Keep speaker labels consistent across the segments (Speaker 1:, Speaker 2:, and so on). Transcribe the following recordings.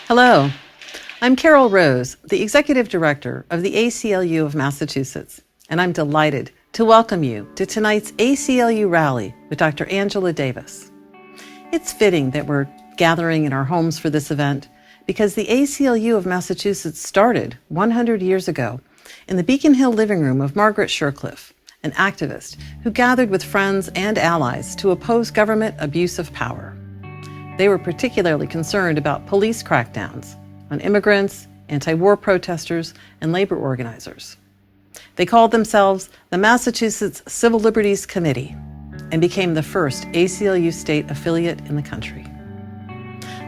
Speaker 1: Hello, I'm Carol Rose, the Executive Director of the ACLU of Massachusetts, and I'm delighted to welcome you to tonight's ACLU Rally with Dr. Angela Davis. It's fitting that we're gathering in our homes for this event because the ACLU of Massachusetts started 100 years ago in the Beacon Hill living room of Margaret Shercliffe, an activist who gathered with friends and allies to oppose government abuse of power. They were particularly concerned about police crackdowns on immigrants, anti-war protesters, and labor organizers. They called themselves the Massachusetts Civil Liberties Committee and became the first ACLU state affiliate in the country.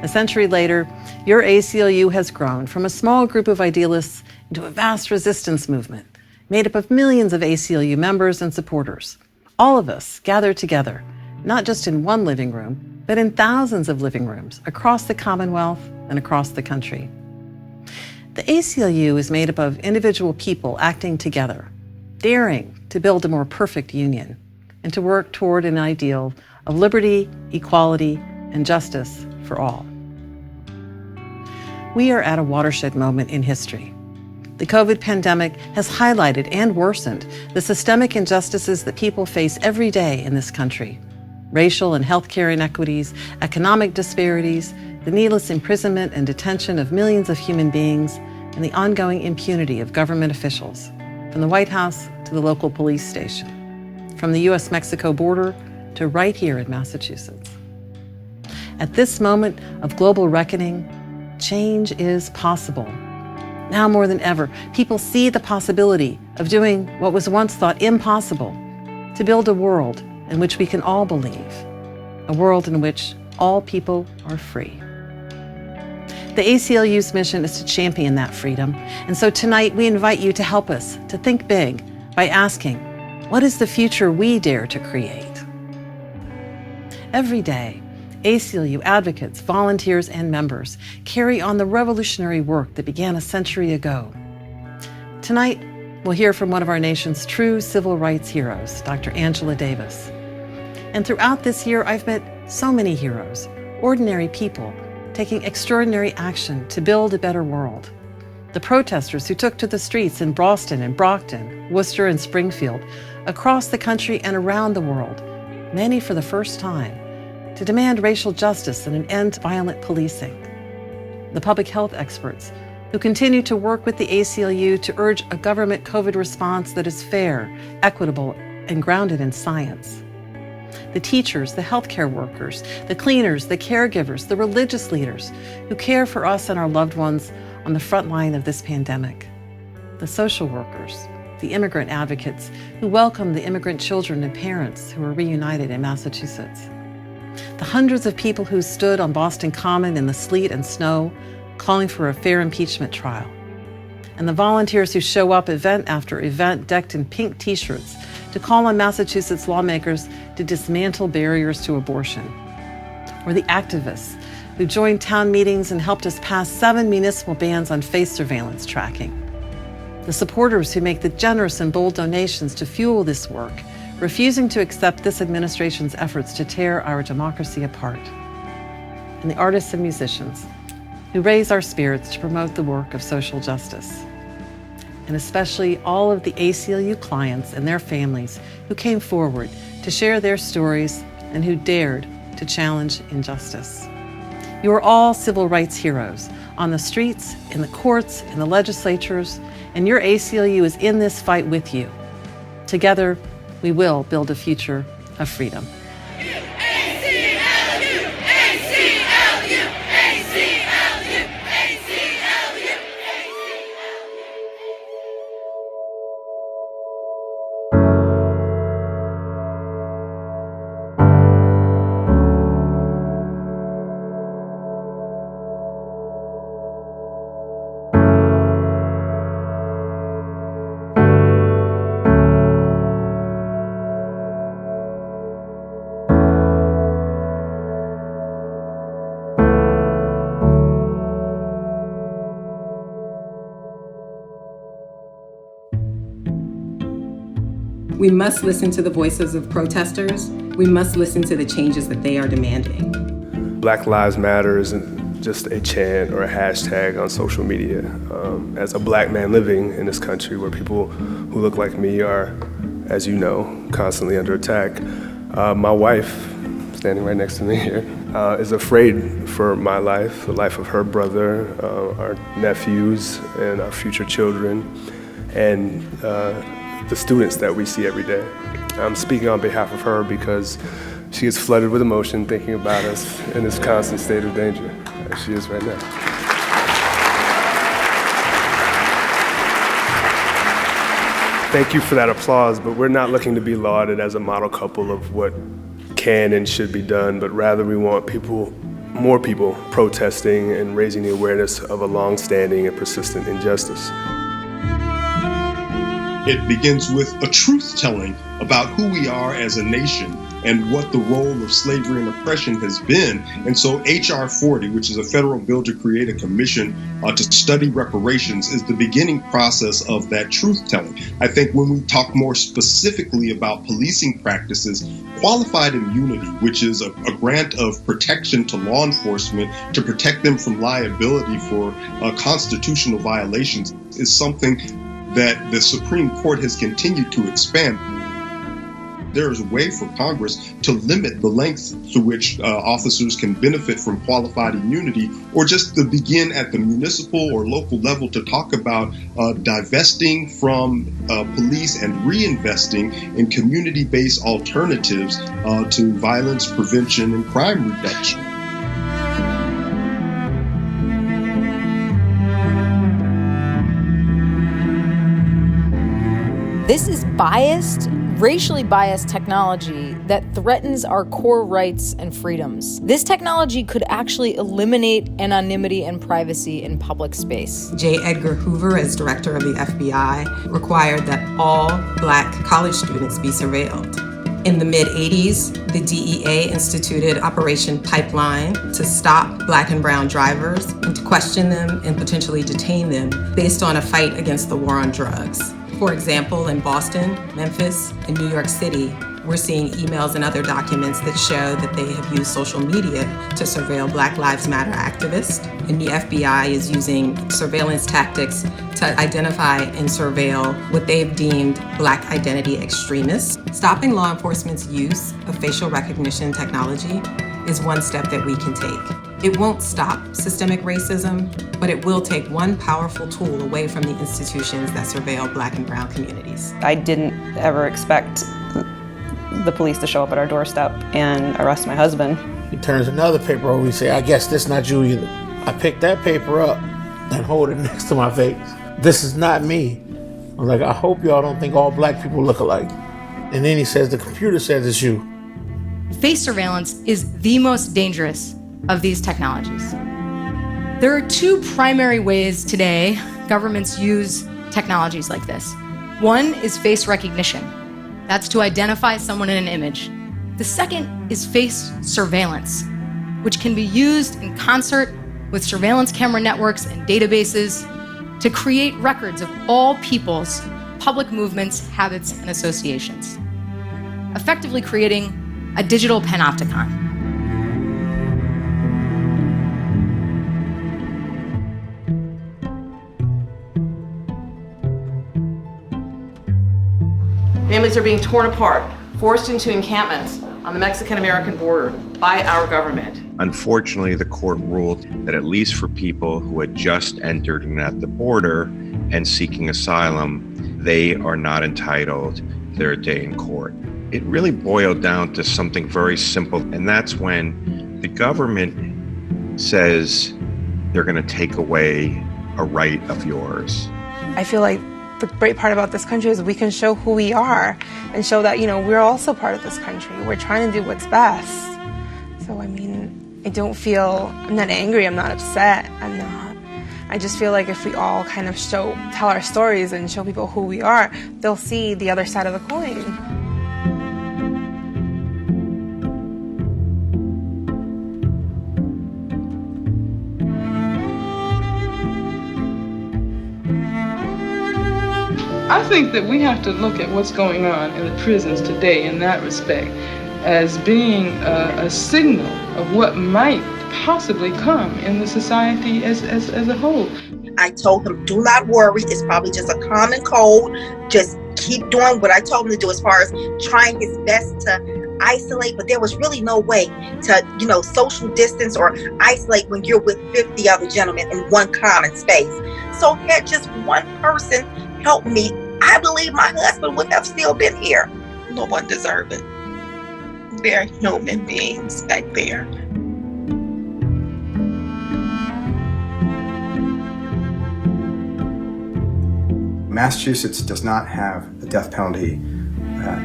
Speaker 1: A century later, your ACLU has grown from a small group of idealists into a vast resistance movement made up of millions of ACLU members and supporters. All of us gathered together, not just in one living room, but in thousands of living rooms across the Commonwealth and across the country. The ACLU is made up of individual people acting together, daring to build a more perfect union and to work toward an ideal of liberty, equality, and justice for all. We are at a watershed moment in history. The COVID pandemic has highlighted and worsened the systemic injustices that people face every day in this country. Racial and healthcare inequities, economic disparities, the needless imprisonment and detention of millions of human beings, and the ongoing impunity of government officials, from the White House to the local police station, from the U.S.-Mexico border to right here in Massachusetts. At this moment of global reckoning, change is possible. Now more than ever, people see the possibility of doing what was once thought impossible, to build a world in which we can all believe, a world in which all people are free. The ACLU's mission is to champion that freedom, and so tonight we invite you to help us to think big by asking, what is the future we dare to create? Every day, ACLU advocates, volunteers, and members carry on the revolutionary work that began a century ago. Tonight, we'll hear from one of our nation's true civil rights heroes, Dr. Angela Davis. And throughout this year, I've met so many heroes, ordinary people, taking extraordinary action to build a better world. The protesters who took to the streets in Boston and Brockton, Worcester and Springfield, across the country and around the world, many for the first time, to demand racial justice and an end to violent policing. The public health experts who continue to work with the ACLU to urge a government COVID response that is fair, equitable, and grounded in science. The teachers, the healthcare workers, the cleaners, the caregivers, the religious leaders who care for us and our loved ones on the front line of this pandemic. The social workers, the immigrant advocates who welcome the immigrant children and parents who are reunited in Massachusetts. The hundreds of people who stood on Boston Common in the sleet and snow, calling for a fair impeachment trial. And the volunteers who show up event after event decked in pink t-shirts to call on Massachusetts lawmakers to dismantle barriers to abortion. Or the activists who joined town meetings and helped us pass 7 municipal bans on face surveillance tracking. The supporters who make the generous and bold donations to fuel this work, refusing to accept this administration's efforts to tear our democracy apart. And the artists and musicians who raise our spirits to promote the work of social justice. And especially all of the ACLU clients and their families who came forward to share their stories and who dared to challenge injustice. You are all civil rights heroes on the streets, in the courts, in the legislatures, and your ACLU is in this fight with you. Together, we will build a future of freedom.
Speaker 2: We must listen to the voices of protesters. We must listen to the changes that they are demanding.
Speaker 3: Black Lives Matter isn't just a chant or a hashtag on social media. As a black man living in this country where people who look like me are, as you know, constantly under attack, my wife, standing right next to me here, is afraid for my life, the life of her brother, our nephews, and our future children, and the students that we see every day. I'm speaking on behalf of her because she is flooded with emotion thinking about us in this constant state of danger, as she is right now. Thank you for that applause, but we're not looking to be lauded as a model couple of what can and should be done, but rather we want more people protesting and raising the awareness of a long-standing and persistent injustice.
Speaker 4: It begins with a truth-telling about who we are as a nation and what the role of slavery and oppression has been. And so H.R. 40, which is a federal bill to create a commission to study reparations, is the beginning process of that truth-telling. I think when we talk more specifically about policing practices, qualified immunity, which is a grant of protection to law enforcement to protect them from liability for constitutional violations, is something that the Supreme Court has continued to expand. There is a way for Congress to limit the length to which officers can benefit from qualified immunity, or just to begin at the municipal or local level to talk about divesting from police and reinvesting in community-based alternatives to violence prevention and crime reduction.
Speaker 5: This is biased, racially biased technology that threatens our core rights and freedoms. This technology could actually eliminate anonymity and privacy in public space.
Speaker 2: J. Edgar Hoover, as director of the FBI, required that all Black college students be surveilled. In the mid-'80s, the DEA instituted Operation Pipeline to stop Black and brown drivers and to question them and potentially detain them based on a fight against the war on drugs. For example, in Boston, Memphis, and New York City, we're seeing emails and other documents that show that they have used social media to surveil Black Lives Matter activists. And the FBI is using surveillance tactics to identify and surveil what they've deemed Black identity extremists. Stopping law enforcement's use of facial recognition technology is one step that we can take. It won't stop systemic racism, but it will take one powerful tool away from the institutions that surveil Black and brown communities.
Speaker 6: I didn't ever expect the police to show up at our doorstep and arrest my husband.
Speaker 7: He turns another paper over, he say, I guess this not you either. I pick that paper up and hold it next to my face. This is not me. I'm like, I hope y'all don't think all Black people look alike. And then he says, the computer says it's you.
Speaker 8: Face surveillance is the most dangerous of these technologies. There are two primary ways today governments use technologies like this. One is face recognition. That's to identify someone in an image. The second is face surveillance, which can be used in concert with surveillance camera networks and databases to create records of all people's public movements, habits, and associations, effectively creating a digital panopticon.
Speaker 1: Families are being torn apart, forced into encampments on the Mexican-American border by our government.
Speaker 9: Unfortunately, the court ruled that at least for people who had just entered and at the border and seeking asylum, they are not entitled to their day in court. It really boiled down to something very simple, and that's when the government says they're going to take away a right of yours.
Speaker 10: I feel like the great part about this country is we can show who we are and show that, we're also part of this country. We're trying to do what's best. So, I'm not angry, I'm not upset, I just feel like if we all kind of tell our stories and show people who we are, they'll see the other side of the coin.
Speaker 11: I think that we have to look at what's going on in the prisons today in that respect as being a signal of what might possibly come in the society as a whole.
Speaker 12: I told him, do not worry. It's probably just a common cold. Just keep doing what I told him to do as far as trying his best to isolate. But there was really no way to, social distance or isolate when you're with 50 other gentlemen in one common space. So had just one person help me, I believe my husband would have still been here. No one deserved it. They're human beings back there.
Speaker 13: Massachusetts does not have the death penalty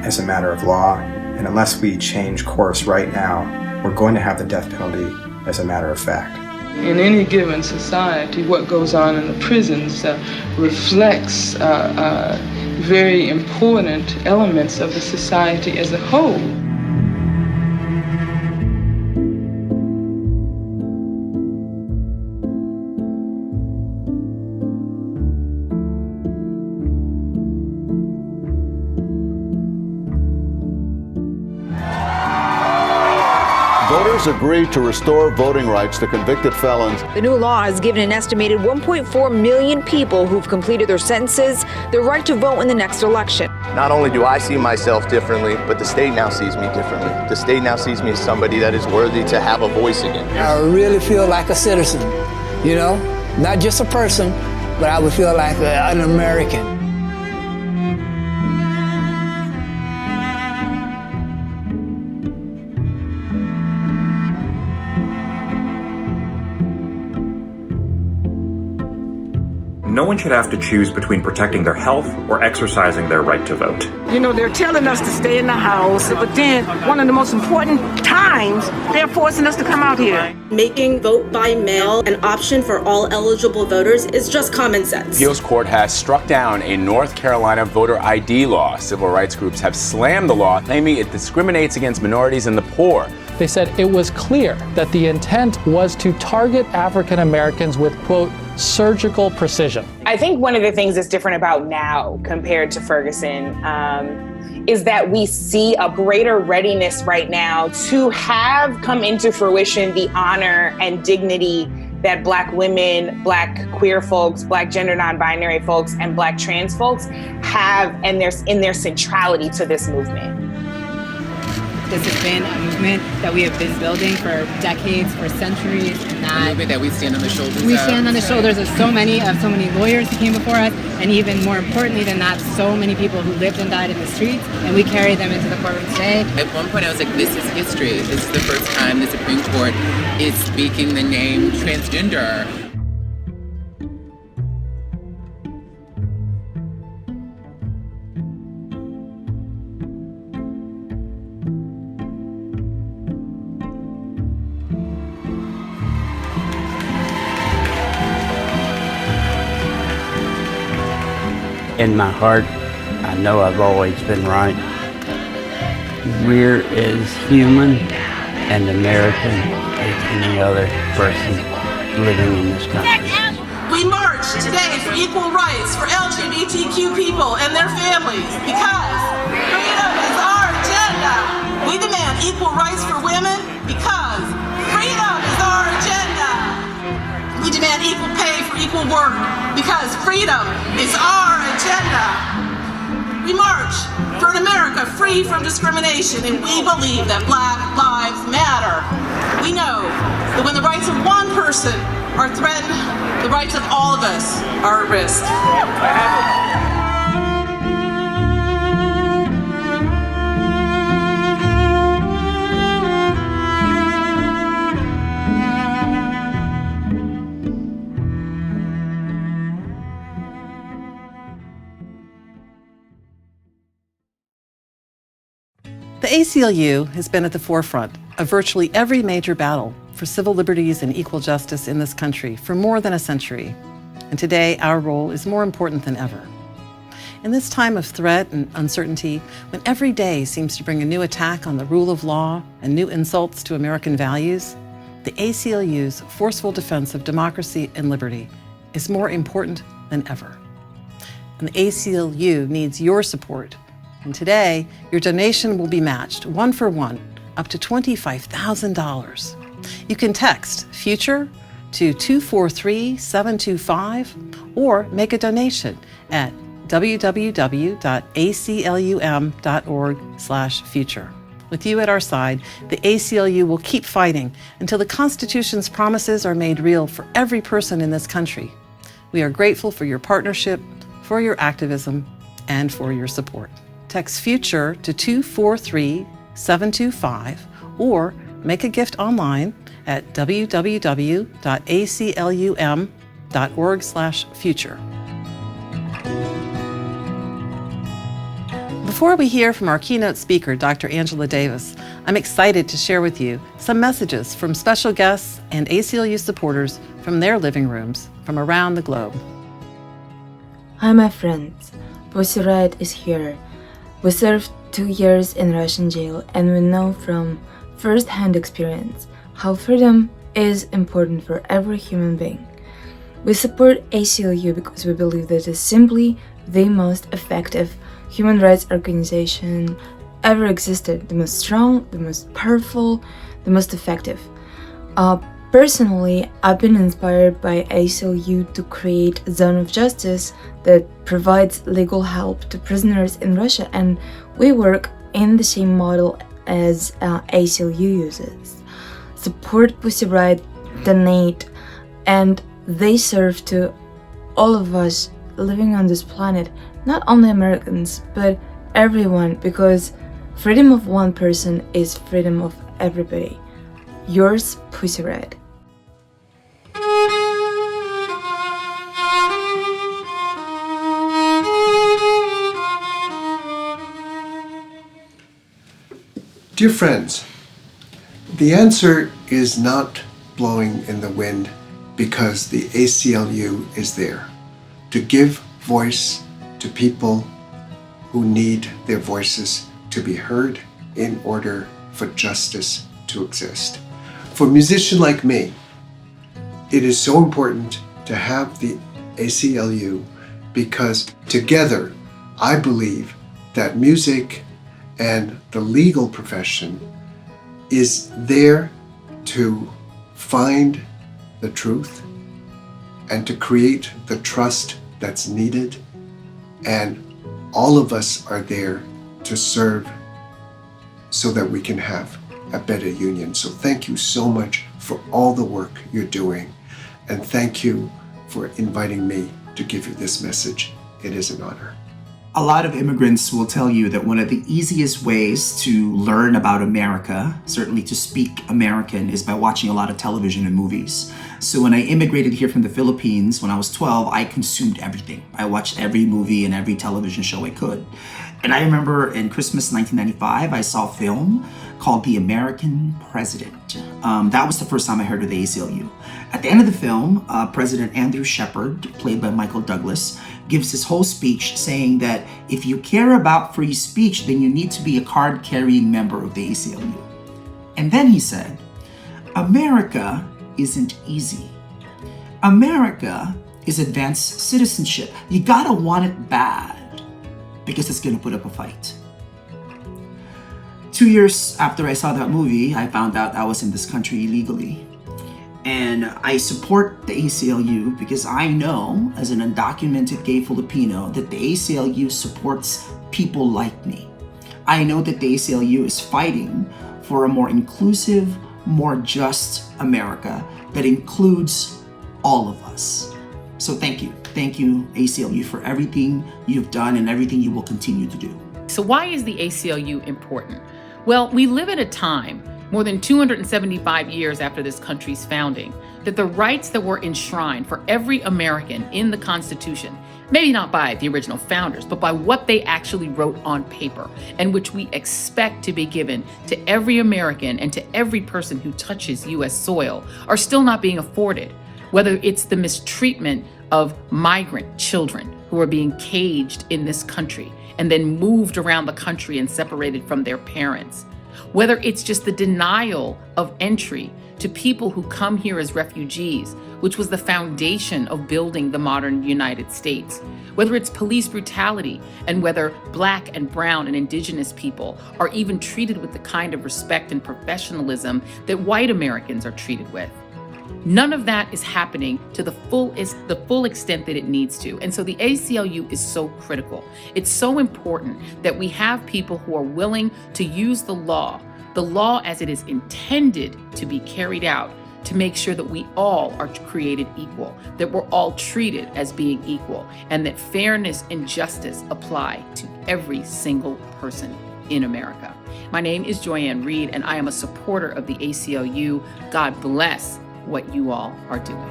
Speaker 13: as a matter of law, and unless we change course right now, we're going to have the death penalty as a matter of fact.
Speaker 11: In any given society, what goes on in the prisons reflects very important elements of the society as a whole.
Speaker 14: Voters agreed to restore voting rights to convicted felons.
Speaker 15: The new law has given an estimated 1.4 million people who've completed their sentences the right to vote in the next election.
Speaker 16: Not only do I see myself differently, but the state now sees me differently. The state now sees me as somebody that is worthy to have a voice again.
Speaker 17: I really feel like a citizen, not just a person, but I would feel like an American.
Speaker 18: No one should have to choose between protecting their health or exercising their right to vote.
Speaker 19: They're telling us to stay in the house, but then one of the most important times, they're forcing us to come out here.
Speaker 20: Making vote by mail an option for all eligible voters is just common sense.
Speaker 21: Appeals court has struck down a North Carolina voter ID law. Civil rights groups have slammed the law, claiming it discriminates against minorities and the poor.
Speaker 22: They said it was clear that the intent was to target African Americans with, quote, surgical precision.
Speaker 23: I think one of the things that's different about now compared to Ferguson is that we see a greater readiness right now to have come into fruition the honor and dignity that Black women, Black queer folks, Black gender non-binary folks, and Black trans folks have in their centrality to this movement.
Speaker 24: This has been a movement that we have been building for decades, for centuries, and that
Speaker 25: movement that we stand on the shoulders of.
Speaker 24: We stand on the shoulders of so many lawyers who came before us, and even more importantly than that, so many people who lived and died in the streets, and we carry them into the courtroom today.
Speaker 25: At one point I was like, this is history. This is the first time the Supreme Court is speaking the name transgender.
Speaker 26: In my heart, I know I've always been right. We're as human and American as any other person living in this country.
Speaker 27: We march today for equal rights for LGBTQ people and their families because freedom is our agenda. We demand equal rights for women because freedom is our agenda. We demand equal pay for equal work because freedom is our agenda. We march for an America free from discrimination, and we believe that Black lives matter. We know that when the rights of one person are threatened, the rights of all of us are at risk.
Speaker 1: The ACLU has been at the forefront of virtually every major battle for civil liberties and equal justice in this country for more than a century. And today, our role is more important than ever. In this time of threat and uncertainty, when every day seems to bring a new attack on the rule of law and new insults to American values, the ACLU's forceful defense of democracy and liberty is more important than ever. And the ACLU needs your support. And today, your donation will be matched 1-for-1 up to $25,000. You can text FUTURE to 243-725 or make a donation at www.aclum.org/future. With you at our side, the ACLU will keep fighting until the Constitution's promises are made real for every person in this country. We are grateful for your partnership, for your activism, and for your support. Text FUTURE to 243-725 or make a gift online at www.aclum.org/future. Before we hear from our keynote speaker, Dr. Angela Davis, I'm excited to share with you some messages from special guests and ACLU supporters from their living rooms from around the globe.
Speaker 2: Hi, my friends. Pussy Riot is here. We served 2 years in Russian jail, and we know from first-hand experience how freedom is important for every human being. We support ACLU because we believe that it is simply the most effective human rights organization ever existed, the most strong, the most powerful, the most effective. Personally, I've been inspired by ACLU to create a zone of justice that provides legal help to prisoners in Russia, and we work in the same model as ACLU uses. Support Pussy Riot, donate, and they serve to all of us living on this planet, not only Americans, but everyone, because freedom of one person is freedom of everybody. Yours, Pussy Riot.
Speaker 3: Dear friends, the answer is not blowing in the wind because the ACLU is there to give voice to people who need their voices to be heard in order for justice to exist. For a musician like me, it is so important to have the ACLU because together I believe that music and the legal profession is there to find the truth and to create the trust that's needed, and all of us are there to serve so that we can have a better union. So thank you so much for all the work you're doing, and thank you for inviting me to give you this message. It is an honor.
Speaker 4: A lot of immigrants will tell you that one of the easiest ways to learn about America, certainly to speak American, is by watching a lot of television and movies. So when I immigrated here from the Philippines when I was 12, I consumed everything. I watched every movie and every television show I could. And I remember in Christmas 1995, I saw a film called The American President. That was the first time I heard of the ACLU. At the end of the film, President Andrew Shepard, played by Michael Douglas, gives his whole speech saying that if you care about free speech, then you need to be a card-carrying member of the ACLU. And then he said, America isn't easy. America is advanced citizenship. You gotta want it bad because it's gonna put up a fight. 2 years after I saw that movie, I found out I was in this country illegally. And I support the ACLU because I know, as an undocumented gay Filipino, that the ACLU supports people like me. I know that the ACLU is fighting for a more inclusive, more just America that includes all of us. So thank you. Thank you, ACLU, for everything you've done and everything you will continue to do.
Speaker 5: So why is the ACLU important? Well, we live at a time, more than 275 years after this country's founding, that the rights that were enshrined for every American in the Constitution, maybe not by the original founders, but by what they actually wrote on paper, and which we expect to be given to every American and to every person who touches U.S. soil, are still not being afforded, whether it's the mistreatment of migrant children who are being caged in this country and then moved around the country and separated from their parents, whether it's just the denial of entry to people who come here as refugees, which was the foundation of building the modern United States, whether it's police brutality, and whether Black and brown and indigenous people are even treated with the kind of respect and professionalism that white Americans are treated with. None of that is happening to the full extent that it needs to. And so the ACLU is so critical. It's so important that we have people who are willing to use the law as it is intended to be carried out, to make sure that we all are created equal, that we're all treated as being equal, and that fairness and justice apply to every single person in America. My name is Joyanne Reed, and I am a supporter of the ACLU. God bless what you all are doing.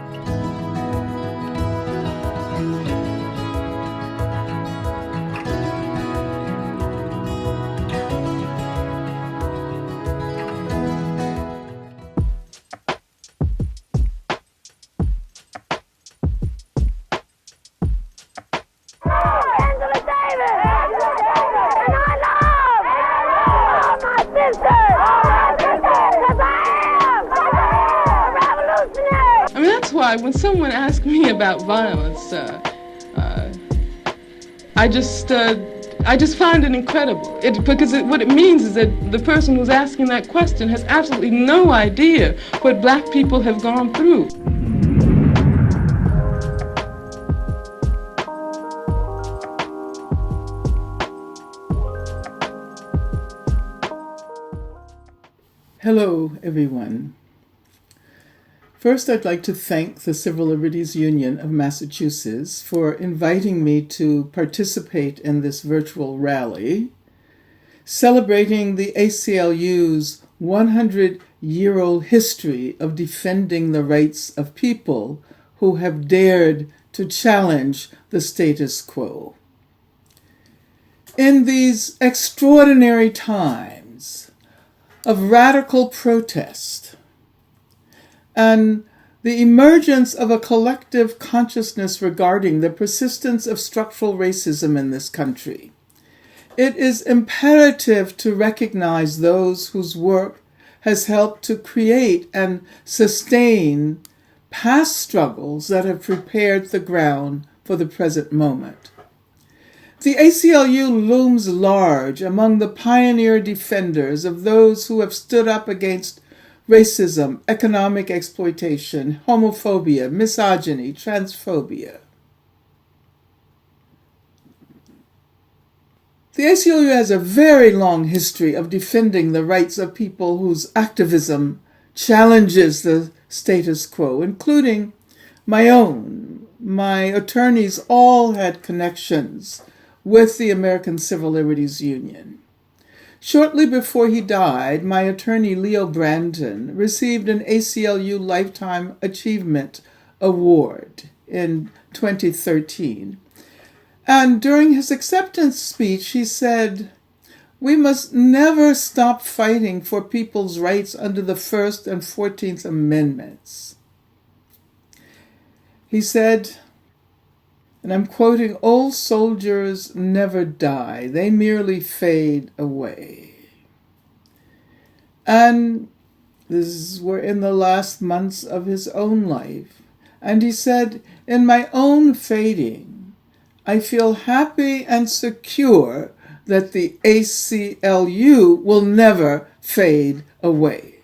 Speaker 11: That's why when someone asks me about violence, I just find it incredible. Because what it means is that the person who's asking that question has absolutely no idea what Black people have gone through.
Speaker 6: Hello, everyone. First, I'd like to thank the Civil Liberties Union of Massachusetts for inviting me to participate in this virtual rally, celebrating the ACLU's 100-year-old history of defending the rights of people who have dared to challenge the status quo. In these extraordinary times of radical protest, and the emergence of a collective consciousness regarding the persistence of structural racism in this country, it is imperative to recognize those whose work has helped to create and sustain past struggles that have prepared the ground for the present moment. The ACLU looms large among the pioneer defenders of those who have stood up against racism, economic exploitation, homophobia, misogyny, transphobia. The ACLU has a very long history of defending the rights of people whose activism challenges the status quo, including my own. My attorneys all had connections with the American Civil Liberties Union. Shortly before he died, my attorney Leo Brandon received an ACLU Lifetime Achievement Award in 2013. And during his acceptance speech, he said, "We must never stop fighting for people's rights under the First and 14th Amendments." He said, and I'm quoting, "Old soldiers never die, they merely fade away." And we're in the last months of his own life. And he said, "In my own fading, I feel happy and secure that the ACLU will never fade away."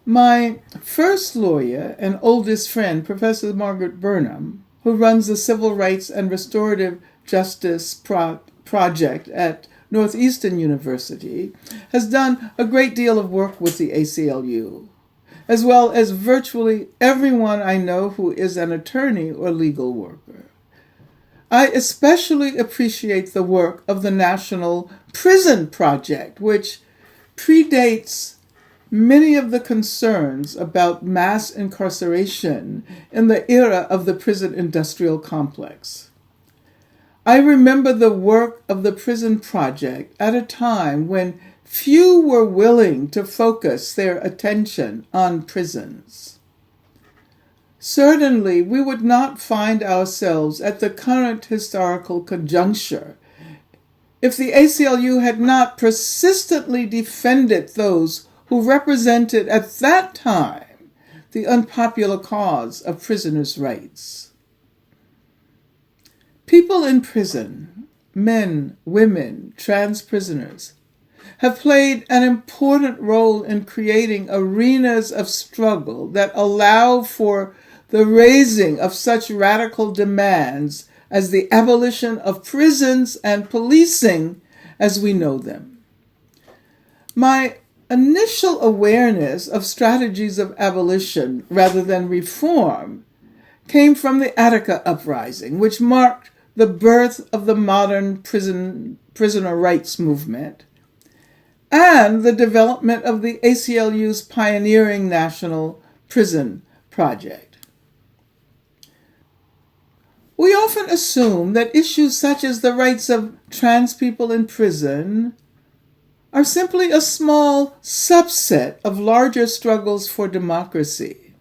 Speaker 6: My first lawyer and oldest friend, Professor Margaret Burnham, who runs the Civil Rights and Restorative Justice Project at Northeastern University, has done a great deal of work with the ACLU, as well as virtually everyone I know who is an attorney or legal worker. I especially appreciate the work of the National Prison Project, which predates many of the concerns about mass incarceration in the era of the prison industrial complex. I remember the work of the Prison Project at a time when few were willing to focus their attention on prisons. Certainly, we would not find ourselves at the current historical conjuncture if the ACLU had not persistently defended those who represented at that time the unpopular cause of prisoners' rights. People in prison, men, women, trans prisoners, have played an important role in creating arenas of struggle that allow for the raising of such radical demands as the abolition of prisons and policing as we know them. My initial awareness of strategies of abolition rather than reform came from the Attica Uprising, which marked the birth of the modern prisoner rights movement, and the development of the ACLU's pioneering National Prison Project. We often assume that issues such as the rights of trans people in prison are simply a small subset of larger struggles for democracy,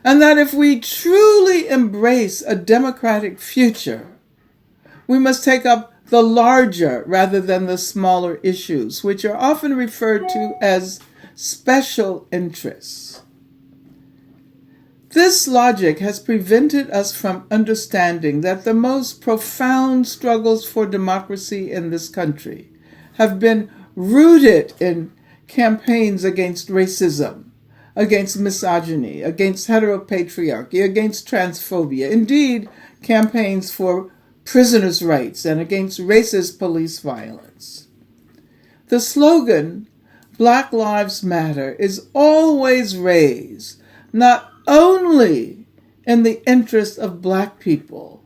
Speaker 6: and that if we truly embrace a democratic future, we must take up the larger rather than the smaller issues, which are often referred to as special interests. This logic has prevented us from understanding that the most profound struggles for democracy in this country have been rooted in campaigns against racism, against misogyny, against heteropatriarchy, against transphobia, indeed, campaigns for prisoners' rights and against racist police violence. The slogan, Black Lives Matter, is always raised not only in the interest of Black people,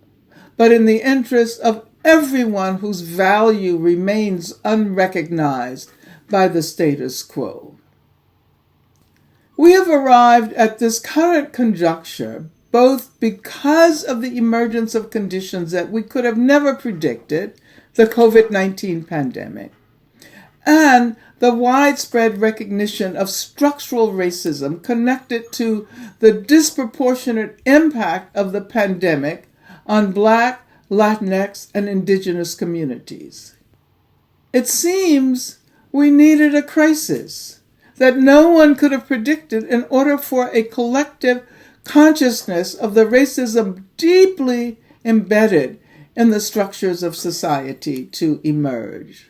Speaker 6: but in the interest of everyone whose value remains unrecognized by the status quo. We have arrived at this current conjuncture both because of the emergence of conditions that we could have never predicted, the COVID-19 pandemic, and the widespread recognition of structural racism connected to the disproportionate impact of the pandemic on Black, Latinx, and Indigenous communities. It seems we needed a crisis that no one could have predicted in order for a collective consciousness of the racism deeply embedded in the structures of society to emerge.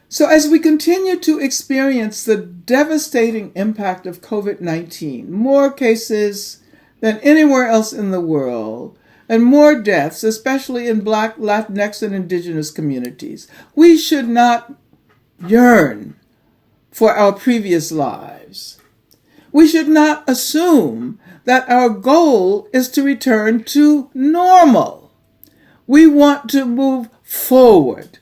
Speaker 6: So as we continue to experience the devastating impact of COVID-19, more cases than anywhere else in the world, and more deaths, especially in Black, Latinx, and Indigenous communities, we should not yearn for our previous lives. We should not assume that our goal is to return to normal. We want to move forward.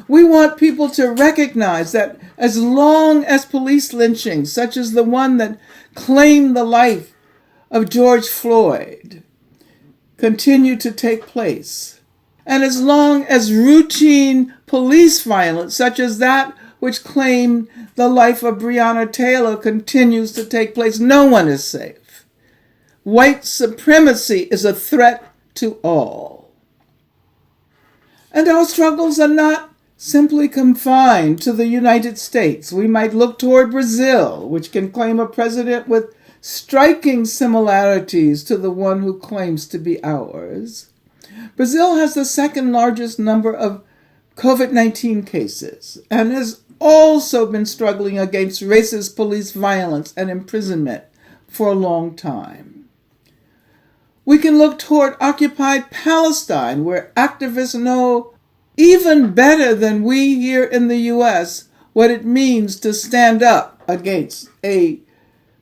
Speaker 6: We want people to recognize that as long as police lynchings, such as the one that claimed the life of George Floyd, continue to take place, and as long as routine police violence, such as that which claimed the life of Breonna Taylor, continues to take place, no one is safe. White supremacy is a threat to all. And our struggles are not simply confined to the United States. We might look toward Brazil, which can claim a president with striking similarities to the one who claims to be ours. Brazil has the second largest number of COVID-19 cases and has also been struggling against racist police violence and imprisonment for a long time. We can look toward occupied Palestine, where activists know even better than we here in the U.S. what it means to stand up against a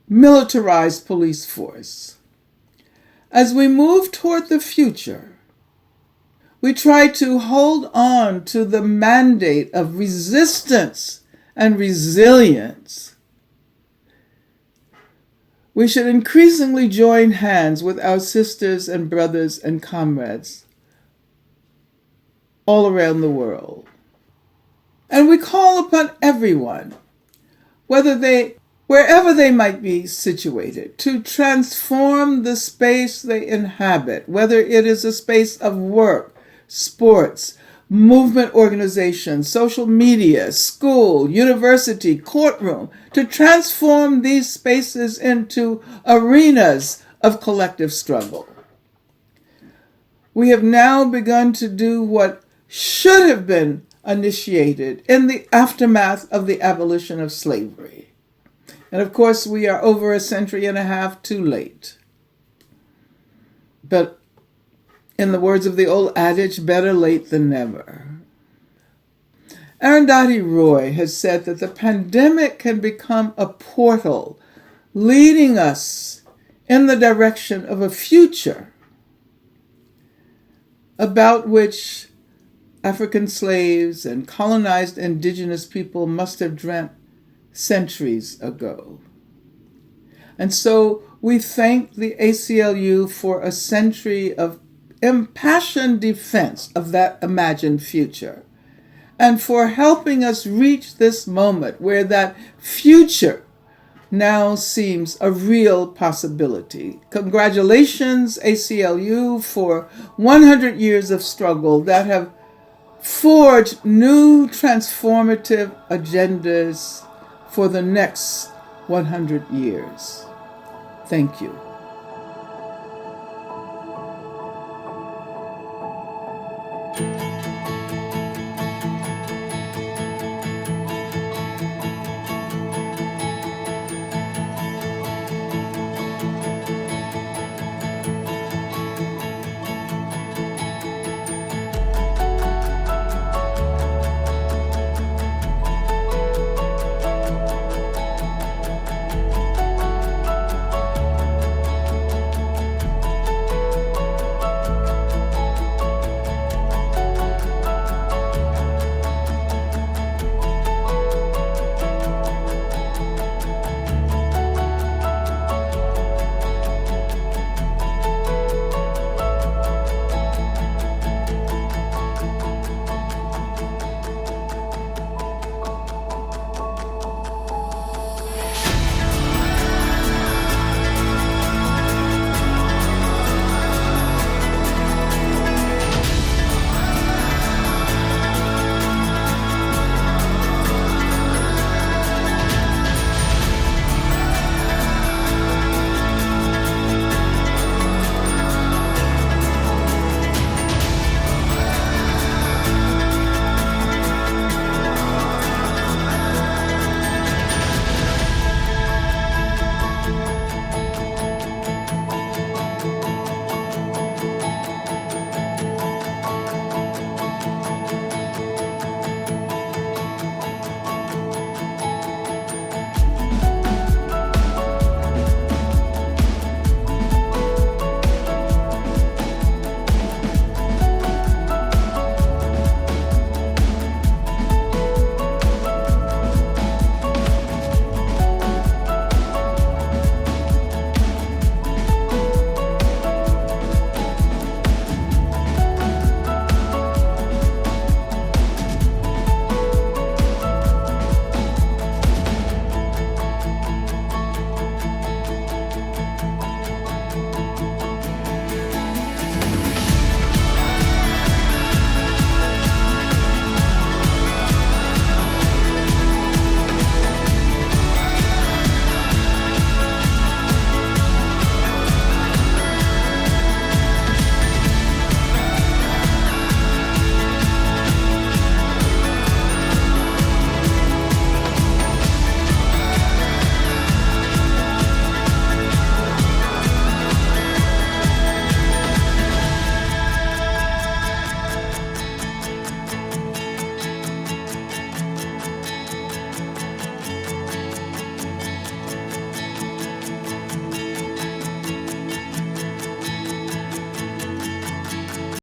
Speaker 6: militarized police force. As we move toward the future, we try to hold on to the mandate of resistance and resilience. We should increasingly join hands with our sisters and brothers and comrades all around the world. And we call upon everyone, wherever they might be situated, to transform the space they inhabit, whether it is a space of work, sports, movement organizations, social media, school, university, courtroom, to transform these spaces into arenas of collective struggle. We have now begun to do what should have been initiated in the aftermath of the abolition of slavery. And of course, we are over a century and a half too late. But in the words of the old adage, better late than never. Arundhati Roy has said that the pandemic can become a portal leading us in the direction of a future about which African slaves and colonized indigenous people must have dreamt centuries ago. And so we thank the ACLU for a century of impassioned defense of that imagined future, and for helping us reach this moment where that future now seems a real possibility. Congratulations, ACLU, for 100 years of struggle that have forged new transformative agendas for the next 100 years. Thank you.